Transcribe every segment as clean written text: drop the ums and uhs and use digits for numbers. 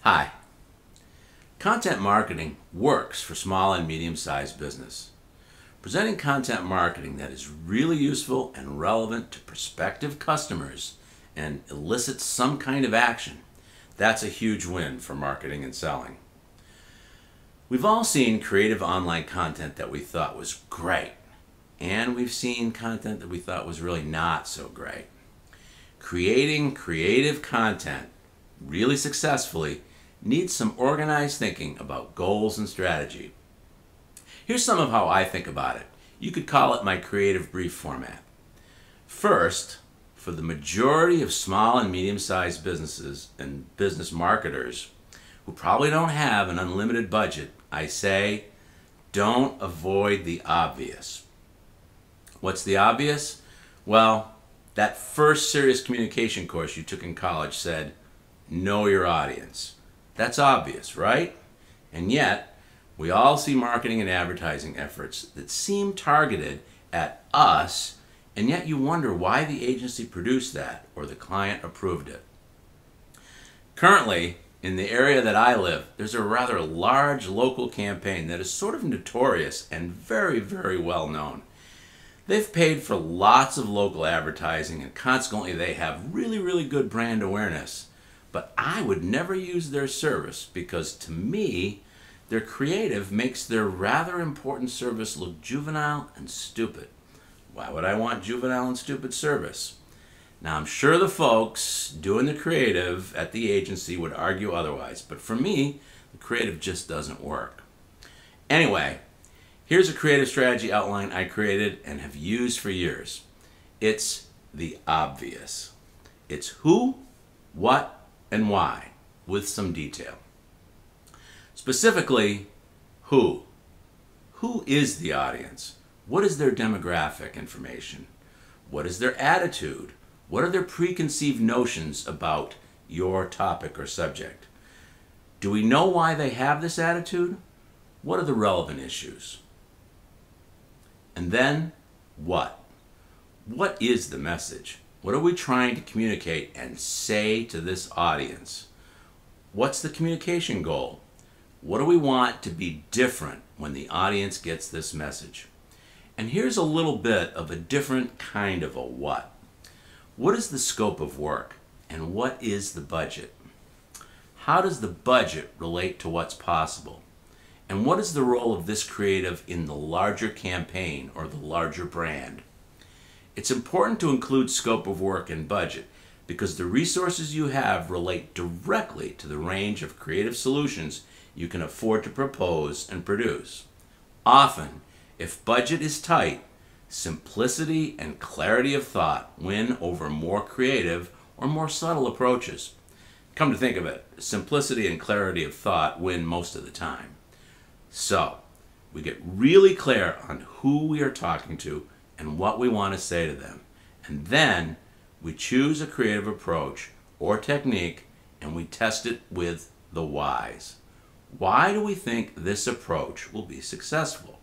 Hi. Content marketing works for small and medium-sized business. Presenting content marketing that is really useful and relevant to prospective customers and elicits some kind of action, that's a huge win for marketing and selling. We've all seen creative online content that we thought was great, and we've seen content that we thought was really not so great. Creating creative content really successfully needs some organized thinking about goals and strategy. Here's some of how I think about it. You could call it my creative brief format. First, for the majority of small and medium-sized businesses and business marketers who probably don't have an unlimited budget, I say, don't avoid the obvious. What's the obvious? Well, that first serious communication course you took in college said, know your audience. That's obvious, right? And yet, we all see marketing and advertising efforts that seem targeted at us, and yet you wonder why the agency produced that or the client approved it. Currently, in the area that I live, there's a rather large local campaign that is sort of notorious and very, very well known. They've paid for lots of local advertising, and consequently they have really, really good brand awareness. But I would never use their service because, to me, their creative makes their rather important service look juvenile and stupid. Why would I want juvenile and stupid service? Now, I'm sure the folks doing the creative at the agency would argue otherwise, but for me, the creative just doesn't work. Anyway, here's a creative strategy outline I created and have used for years. It's the obvious. It's who, what, and why, with some detail. Specifically, who? Who is the audience? What is their demographic information? What is their attitude? What are their preconceived notions about your topic or subject? Do we know why they have this attitude? What are the relevant issues? And then, what? What is the message? What are we trying to communicate and say to this audience? What's the communication goal? What do we want to be different when the audience gets this message? And here's a little bit of a different kind of a what. What is the scope of work? And what is the budget? How does the budget relate to what's possible? And what is the role of this creative in the larger campaign or the larger brand? It's important to include scope of work and budget because the resources you have relate directly to the range of creative solutions you can afford to propose and produce. Often, if budget is tight, simplicity and clarity of thought win over more creative or more subtle approaches. Come to think of it, simplicity and clarity of thought win most of the time. So, we get really clear on who we are talking to and what we want to say to them. And then we choose a creative approach or technique and we test it with the whys. Why do we think this approach will be successful?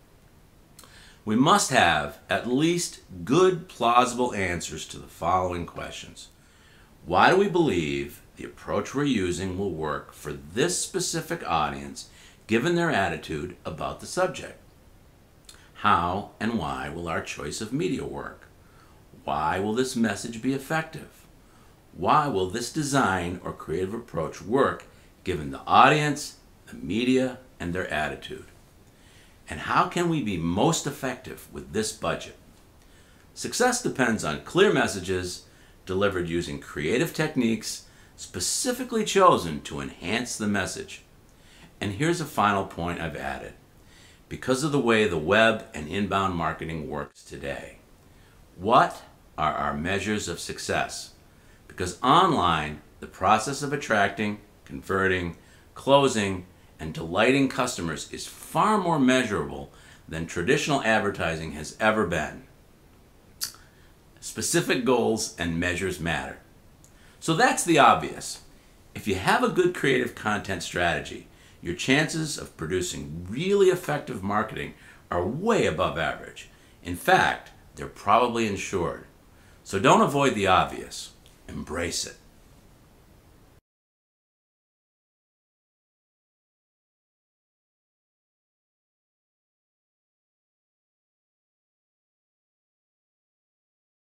We must have at least good, plausible answers to the following questions. Why do we believe the approach we're using will work for this specific audience given their attitude about the subject? How and why will our choice of media work? Why will this message be effective? Why will this design or creative approach work given the audience, the media, and their attitude? And how can we be most effective with this budget? Success depends on clear messages delivered using creative techniques specifically chosen to enhance the message. And here's a final point I've added. Because of the way the web and inbound marketing works today, what are our measures of success? Because online, the process of attracting, converting, closing, and delighting customers is far more measurable than traditional advertising has ever been. Specific goals and measures matter. So that's the obvious. If you have a good creative content strategy, your chances of producing really effective marketing are way above average. In fact, they're probably ensured. So don't avoid the obvious. Embrace it.